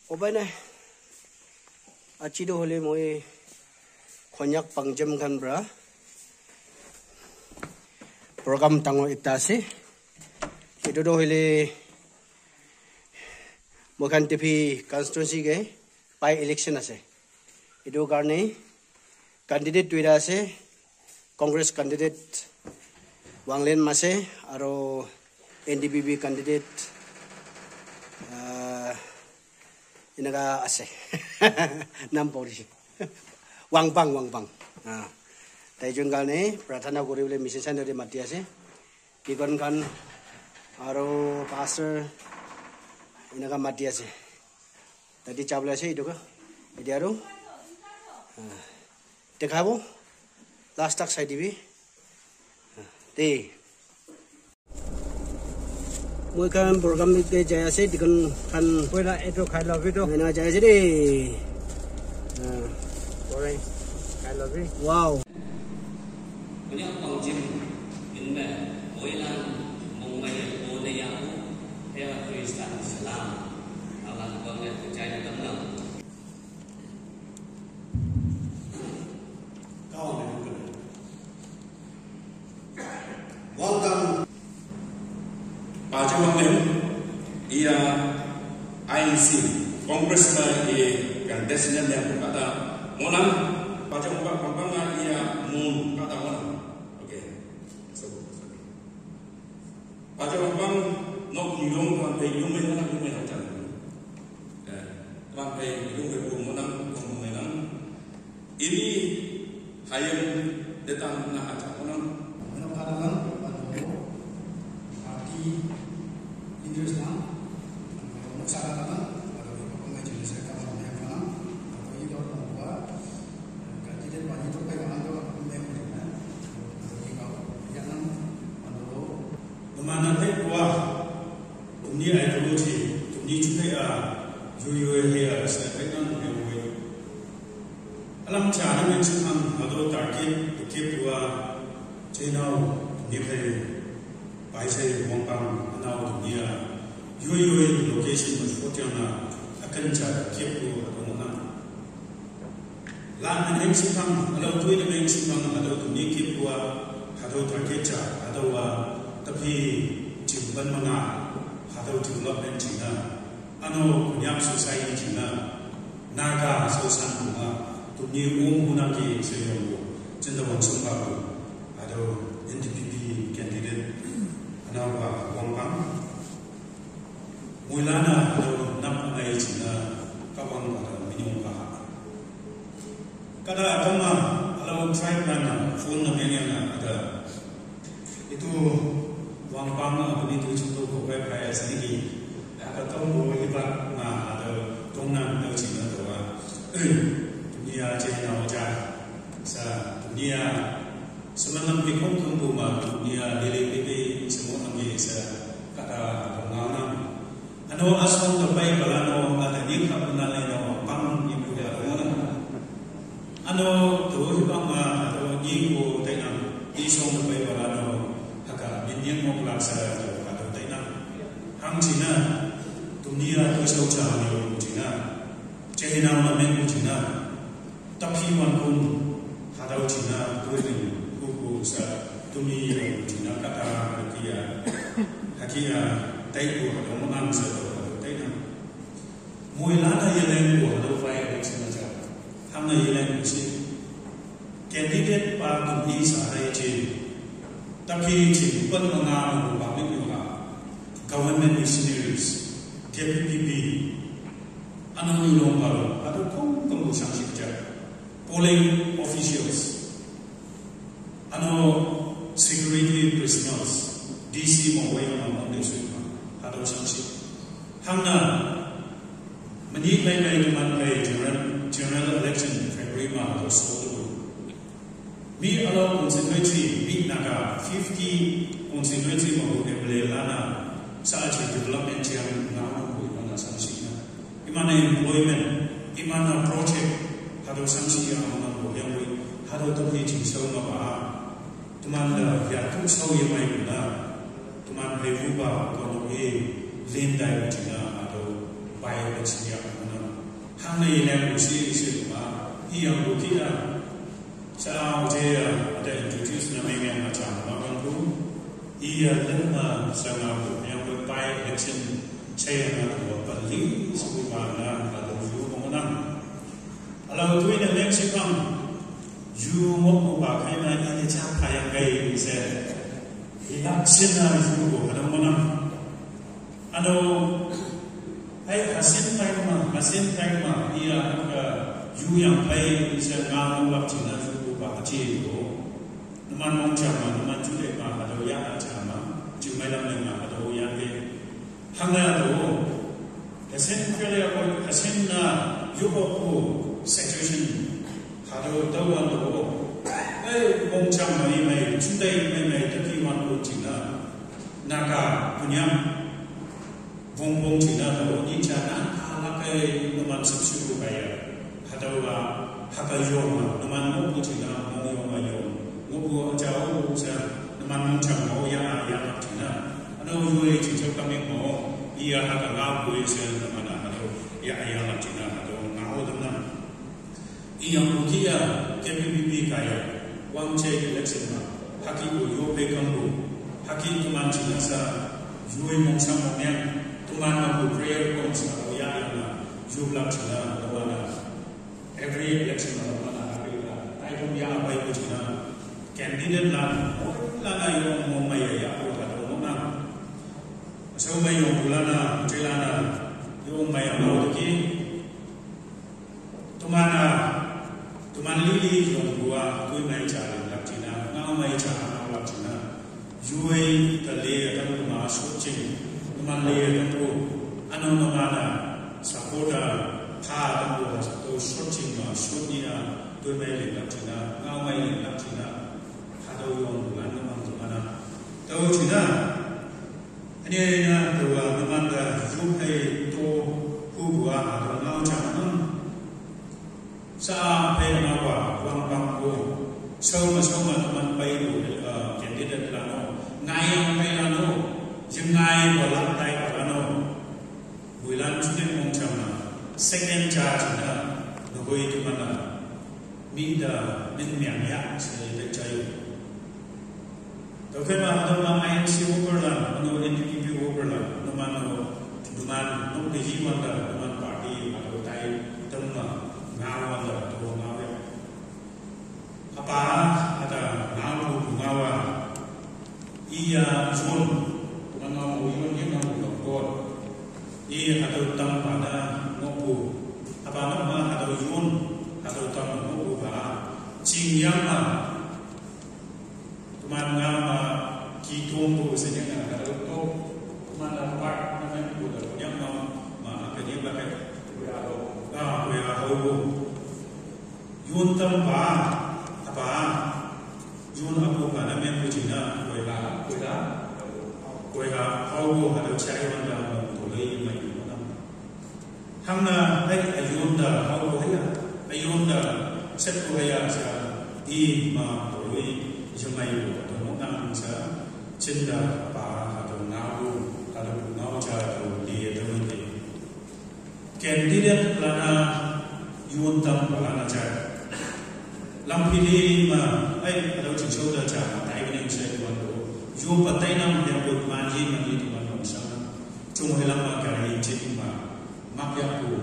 Obai na achi do hole moi khonyak pangjam kan bra program tango ekta ase eto do hole mokan TV constituency ge by election ase eto karne candidate tuira ase Congress candidate Wanglen Mase aro NDPP candidate inaga ase nam pori Wangbang tai jun galne prathana koribole mission de mati ase tikon kan aro pastor inaga mati ase tadi chabla ase idoka idi aro dekhabo last tak side dibi te moi kan program de jaya se dikon kan poila eto khaila video na jaya se de oi khaila vi wow banyak pangjim inme poila mongai bodaya ya Kristan Islam Allah banget percaya tenang ia INC Kongres yang desnya yang kata monang baca umpang ia mun kata monang oke baca umpang nok nyung sampai nyung menang macam sampai nyung ke monang menang ini hayam datang nak acak monang menang parti Islam masyarakat atau pengajian saya kalau yang mana atau itu bahwa kandidat banyak itu pegangan itu memang atau jangan atau mana teh wah dunia ideologi dunia juga ya saya pegang yang alam cara menciptakan atau target dua channel dunia baik Wangpang atau dunia location masuknya akan cara kipu atau mana lan yang simpang atau tu yang simpang atau tu ni kipu atau target atau tapi jumpan mana atau development China ano punya society China naga sosan bunga tu ni munaki seyogo cenda wangsung baru atau NDPP candidate ano Wangpang mulana atau nak mengai China kawan pada minum kahak. Kada agama kalau tribe mana phone namanya ada itu Wangpang apa itu contoh kopai kaya sedikit. Ada tahu hebat na ada tongnan dari China tu dunia China wajah sa dunia semalam pikun kembuma dunia lele semua ambil sa kata pengawan ano asal terbaik balano ada ni kapuna leno pang ibu dia orang ano tu hibang atau ni ko tenang ni song terbaik balano haka minyak mo pelaksa atau tenang hang China dunia tu sauca ni China China mana China tapi manpun hadau China tu ni buku sa dunia China kata hakia taiku atau menang sesuatu taiku. Muilana yang buat atau fire election saja. Hamna yang mesti candidate parti ini sahaya ciri. Tapi ciri pun mengamu public juga. Government missionaries, KPPP, anak nyulong baru atau kamu sanksi kerja. Polling officials, security prisoners, DC mau yang mana atau sanksi. Hamna menikmati dengan general election Februari atau Oktober. Mi alau konstitusi mi naga 50 konstitusi mau lana saat development yang nama mana sanksi. Imana employment, imana project atau sanksi yang mana yang atau tapi jisau apa. Teman dah ya tu sau yang mai guna. Teman berubah kalau Linda China atau Bayar China thang này là một sự mà hi yang bu kia sao thế ada introduce nama yang macam orang tu ia lama sama yang berpai election saya nak buat balik sebagaimana kalau you mengenang kalau tu ini election kan you mau pakai mana ini siapa yang gay saya election you ada mengenang ada hasil time ia you yang play saya ngamu lap cina you baca itu teman macam teman juga ada yang macam cuma dalam ada yang ni hanya tu hasil kerja apa hasil na you aku situation ada tahu tu macam mai cintai tapi wantu cina naga punya bong cina tu ni cina anak teman sebsu kaya atau hakal yom teman mau cina mau mau jauh teman macam mau yang cina ada juga cicak kami mau ia hakal ngau teman ada yang cina atau ngau teman ia mungkin KPPP kaya wang cek election haki yo pekambu haki teman cina sa jual macam mana teman aku prayer pun atau yang jumlah cina mana every election mana aku itu yang apa itu cina candidate lana yang mau maya ya aku atau mana so maya bulana jelana yang maya mau lagi teman lili yang gua tu mai cara lak cina ngau mai cara lak cina jual kali atau masuk cing teman le tu anu mana sapoda tha tu tu shooting shooting tu mai le lak cina ngau mai le lak cina ada yang bulan mana tahu cina ini na tu teman dah jual tu gua ada ngau cakap sa pay na wa wang bangko sama teman pay do candidate lano ngayang pay lano jengay wala tay lano bulan sudah mengcama second charge na nagoi tu mana mida minmiang ya saya percaya tapi mana nama INC overland anu NDP overland nama duman nung dihiwan dah duman party atau tay tema ngawa ada tu ngawa apa ada ngawa ia zon ngawa iwan yang ngawa kot ia ada tam pada ngawa apa nama ada zon ada tam ngawa ba cingyama teman ngawa kitung tu senyang ada tu teman dapat nama tu dah yang ma kerja pakai yun tam ba apa yun aku pada memang cina kuiha kau ada cari mana boleh mai mana hamna ayun dah kau ayun dah set kuiha sa di ma boleh jemai atau mana sa cinta apa atau ngau cara dia teman dia candidate lana yun tam lana cara lampiri ma ada cincau dah cara tai ini saya tuan tu yun patai nam yang buat manji mani tuan tu sana cuma lama kali cincin ma mak yang tu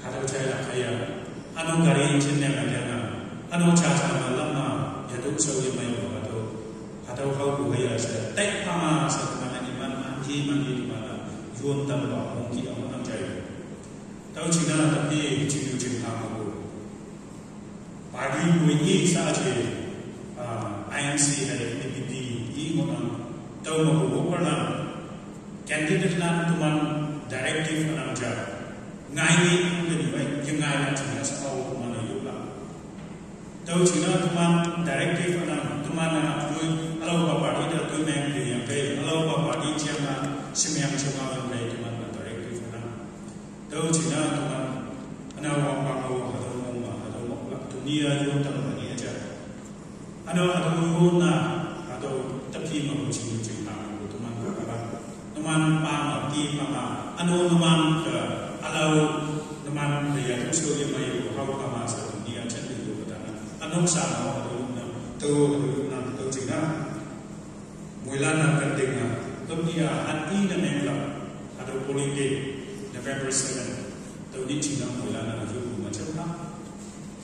ada cara kaya anu kali cincin yang ada anu cara lama ya tu saya yang main atau kau tu kaya saya tai pama saya mana ni manji mani di mana yun tam ba mungkin orang cari tahu cina tapi cincin aku parti ini sahaja INC ada NDP ini orang tahu mahu berapa candidate nan tuman directive orang jar ngai ini jadi baik jengai nak cina sebab mana juga tahu cina tuman directive orang tuman nak tu kalau bapa dia tu memang dia yang kaya kalau bapa dia cina sembiang cuma orang lain tuman directive orang tahu cina tuman anak orang bangau dunia yang tak ni aja. Ada yun atau tapi mahu cina teman teman pama di pama. Anu teman ke alau teman dia so ye mai ko ha ka ma sa ni a chen ni ko ta na anok sa na do na to chi na mui lan na kan ding na to ni a an I na ne la ado polling day November 7 to ni chi na mui lan na ju ma chen na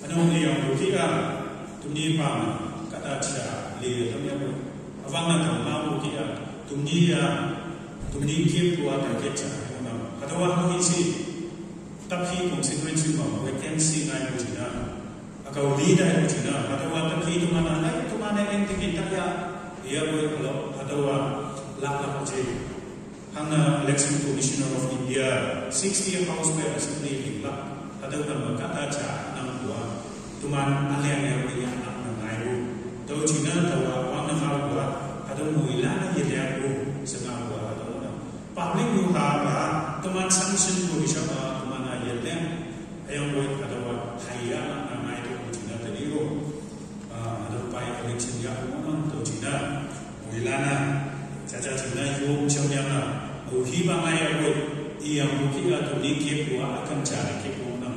anong ni yong ko ki a to ni pa ma ka ta cha le to ya ko avang na ka ma ko ki a to ni ki ko a ta ke cha na ado wa ko si tập khi cũng sẽ quên chữ bảo vacancy này của chị nào, cầu lý này của chị nào, bắt đầu tập khi tụi mình này em thì kita ya, dia boleh kalau bắt đầu lap của chị, hàng election commissioner of India, 60 House by Assembly lap, bắt đầu làm kata cha năm dua, tụi mình anh em này bây giờ làm ngày bu, tôi chỉ nói tàu quang năm nào bu, bắt đầu mùi lá nó gì vậy bu, senang bu, bắt đầu đó, public bu ha, tụi mình sanction bu bisa ayam buat ada buat haya nama itu Cina tadi itu ada upaya election yang mana tu Cina Muilana caca Cina itu macam yang mana uhi bangai buat yang mungkin atau dikip buat akan cari kip mana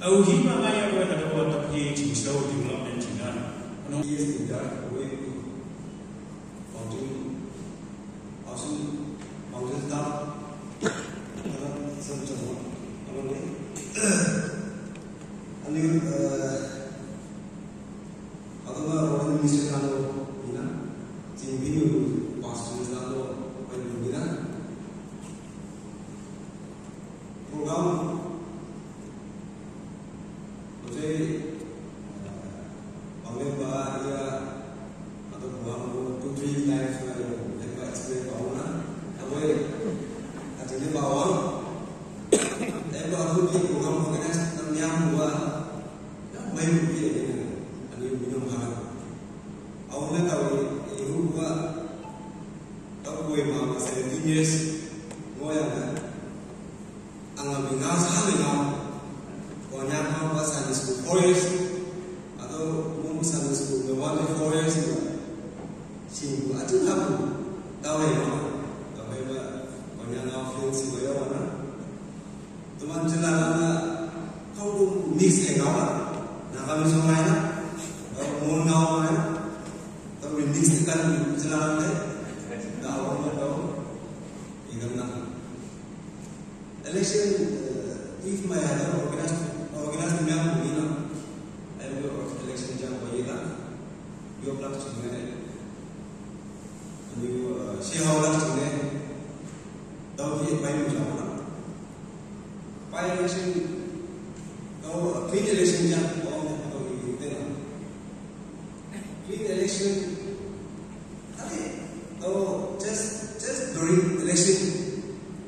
uhi bangai buat ada buat tapi Cina development Cina ano yes tidak buat mountain top semacam apa ni Ani atau orang Indonesia kalau ina sini pastor kalau pada ina program macam awal bahaya atau buang putri life kalau mereka explain bahawa awal katanya bahawa aku di program organizasi yang buat main rupiah ini, ani minum haram. Awalnya tahu ibu buat tahu gue mama 17 years, gue yang anggap bingung sama bingung. Gue nyampe pas Sunday school 4 years atau mau Sunday school the 4 years juga. Singgu aja tahu ya, tahu ya, gue nyampe feeling gue ya mana. Teman jalan kau pun mix dengan apa? Nak kami semua ini, mau ngau mana? Tapi mix dengan jalan ni, dah awak tahu, ini kan. Election, if my ada organisasi yang begini, election jam begini, dia pelak cuma ni, siapa pelak cuma, tahu dia main macam mana? By election, clean election yang atau clean election, atau just during election,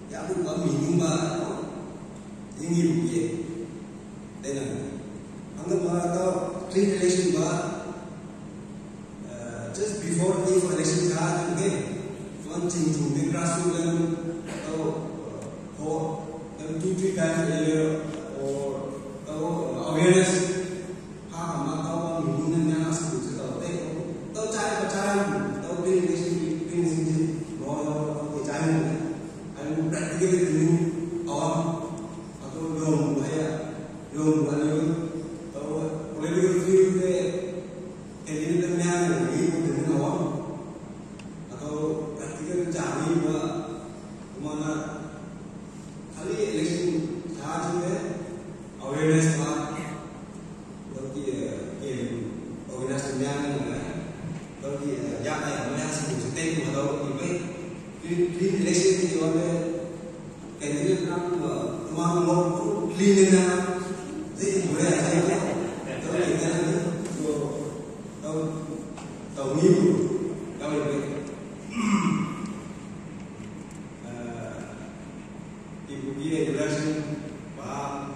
ya aku minum bah, ini rupiah, dengan, anggap atau clean election bah, just before election card, okay, tuan cincin di grassroots atau 2-3 times a year or awareness how minum yang asal itu tahu cara tahu pilih mau cara aku praktik itu awam atau belum tahu boleh review deh ini dengan awam atau praktik cari mana kali election saat ini awareness lah, bagi organisasi yang bagi yang mana sih sistem atau clean election ini orang kandidat nak mau clean na, jadi boleh aja, tahu kita ni, tahu ni kalau dia durasi paham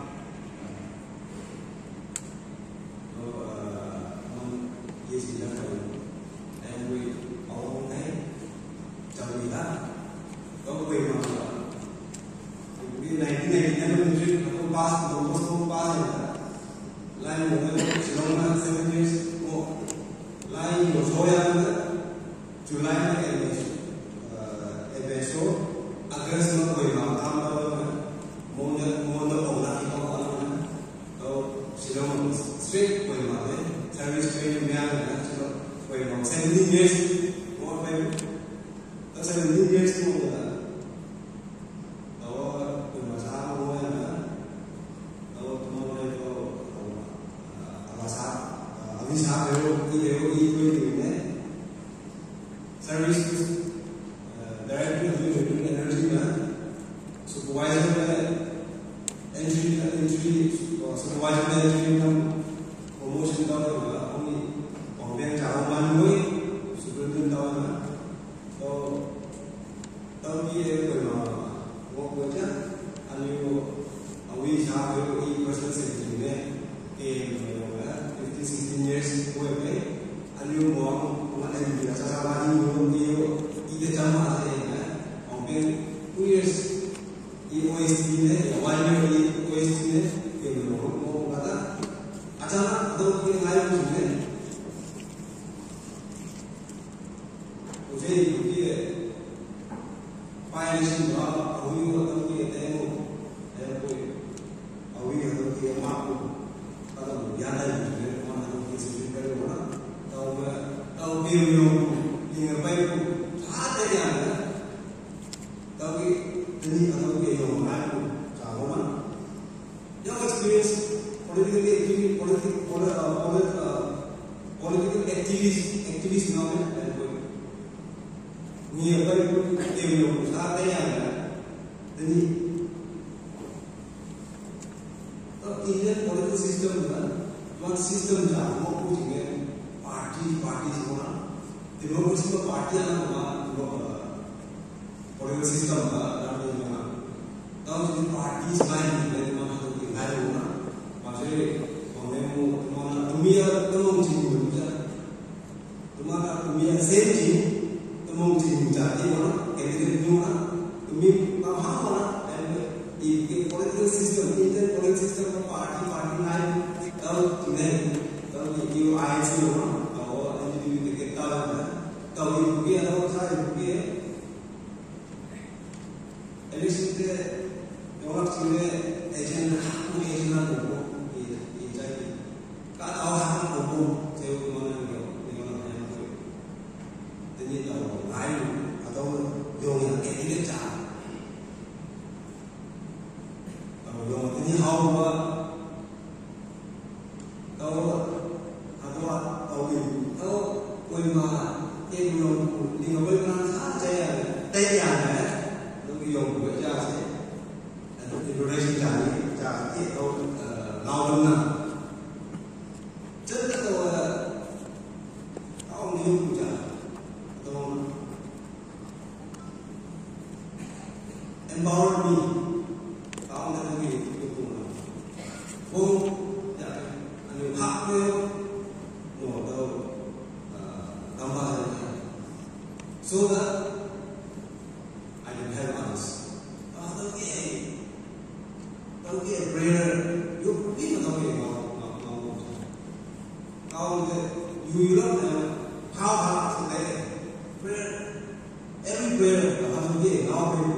dia sudah tahu dan we orang ni jauh lah kau we mana dia naik mungkin aku pas lain mungkin selama 7 years lain soya Julai ni evento agar semua we mana mau orang straight quay mà đấy service training nha là cho quay mà 17 years một quay ta 17 years luôn là đó quay mà sao luôn là đó tụi mình đây có là sao đi sao đều đi quay đấy service director of renewable energy mà supervisor entry supervisor entry trong promotion đó là ông viên trả ông ban nuôi superintendent đó mà tao kia người mà một người chứ anh yêu ông đi sao với ông person safety này cái người mà 15-16 years quay về anh yêu một anh em là sao ba đi người yêu đi cái chăm mà thế này ông viên 2 years OST này là 1 year OST này cái người một kata achanak đâu cái ngay lúc này jadi dia violation đó awi atau dia temu koi awi atau dia mampu kalau dia ada juga mana atau dia sendiri kalau mana tahu dia yang baik ada yang tapi ini atau dia yang mampu kalau mana yang experience political activist now nhiều cái điều xa cái này là gì tất nhiên political system là one system là một cái gì party semua democracy của party là một political system là làm gì mà tao chỉ party lain dari mana tu yang lain mana maksudnya mana dunia temung jiwa saja mana dunia senji temung jiwa jadi mana kita dunia demi apa mana ini political system Indian political system party lain tahu tidak tahu itu IC mana tahu NGO kita tahu itu dia tahu saya itu dia election dia orang sini agent aku agent aku ini jadi kalau orang aku saya mana dia mana aku jadi tahu lain atau yang ini cah kalau yang ini hawa tahu koi mana yang boleh saja ya dùng của cha sẽ Indonesia cha ít đâu lao động nặng rất là ông yêu của cha tôi empower me ông đã nói gì tôi cũng là vô dạ anh học yêu một đâu đóng vai so that I can help others. Đâu kia prayer, you biết là đâu kia ngầu you love how hard is it? Prayer, every prayer là đâu kia ngầu kia.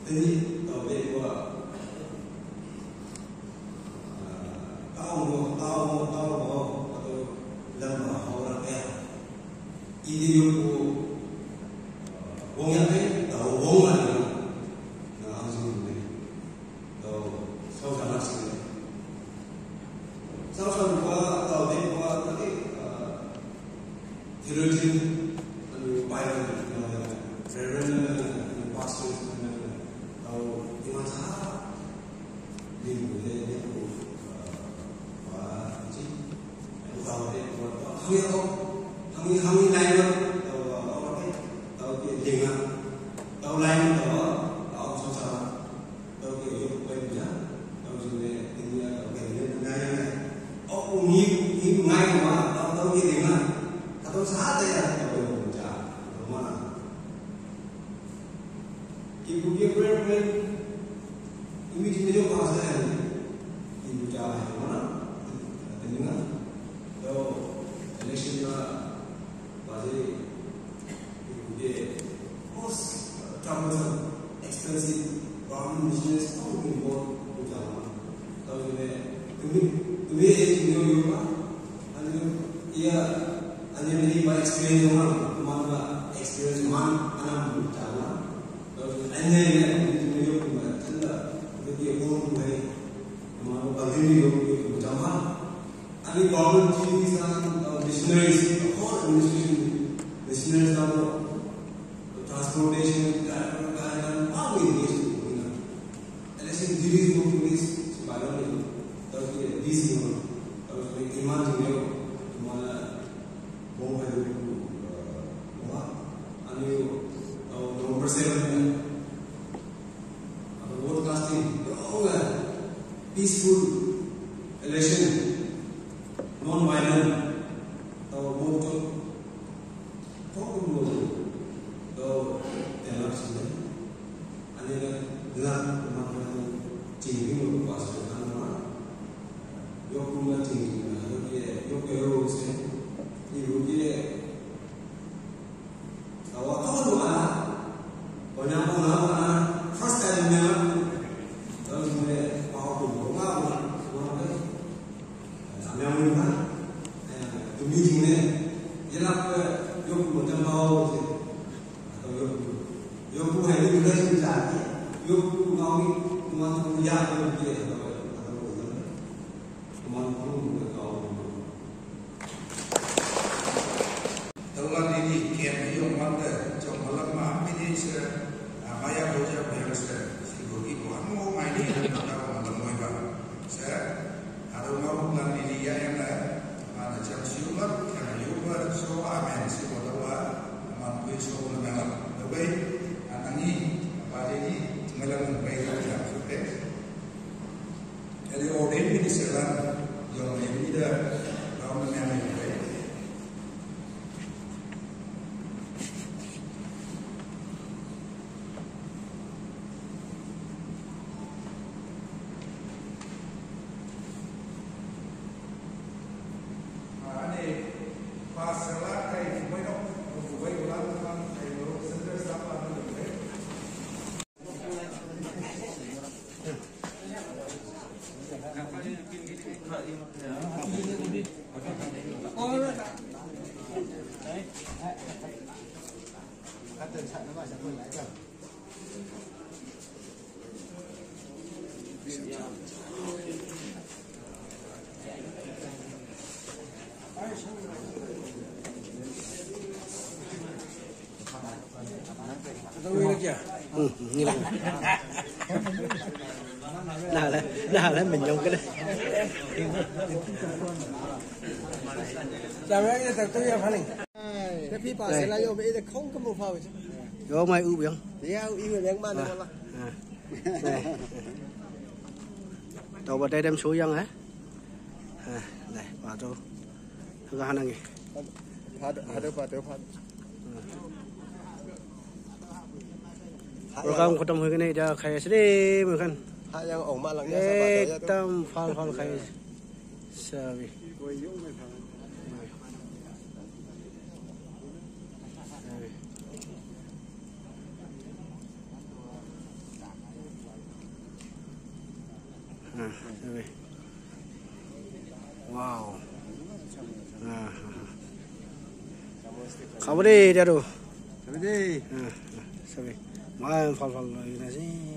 Thế thì ở đây của tao lần mà họ là cái ideal của vốn nhận đấy tàu vốn là ông dùng này tàu sau sản xuất này sau qua tàu đấy qua cái theologian Bible reverend pastors tàu nhưng mà sao đi của đây đi của và gì tàu đấy không biết không này luôn tàu tiền tàu lain tàu sao sao tàu kiểu như quay nhá tàu gì này thì kiểu như ngay này ông nghĩ ngay mà tàu kia tiền này tàu sát đây là tàu đường trả đúng không ạ khi cũng biết quen ini kita juga pasal ini trả mana thế nhưng tàu election là pasti dia most troublesome, expensive, government business, all involved with Java. So, Ini ini apa? Ia hanya ini by experience orang, mana experience man, anak berjalan. Hanya ini dia pun tidak, dia pun baik. Mana bagi dia berjalan. Ani government chiefs and missionaries, all missionaries are transportation, all engaged. And I think duties of police, Subhanallah, these imagine you, November 7, broadcasting, peaceful election, non-violent, vote, election, and then changing of pastor, your changing, your parents, you get first time Như là nào lấy mình dùng cái đấy. Làm cái này tôi phải này. Cái phi bảo sẽ là yêu vậy không có một phao chứ. Có mai ưu biển. Thì ưu biển mà được không? Này. Tàu vào đây đem số dân hả? Này, vào cho. Có hai người. Ada. Program ketemu hari ni dah kaya sedih makan. Hak yang orang malangnya sahabat tu. Tam fal kaya sabi. Sabi. Wow. Khabar dia tu. Sabi. Sabi. Main fal lagi nasi.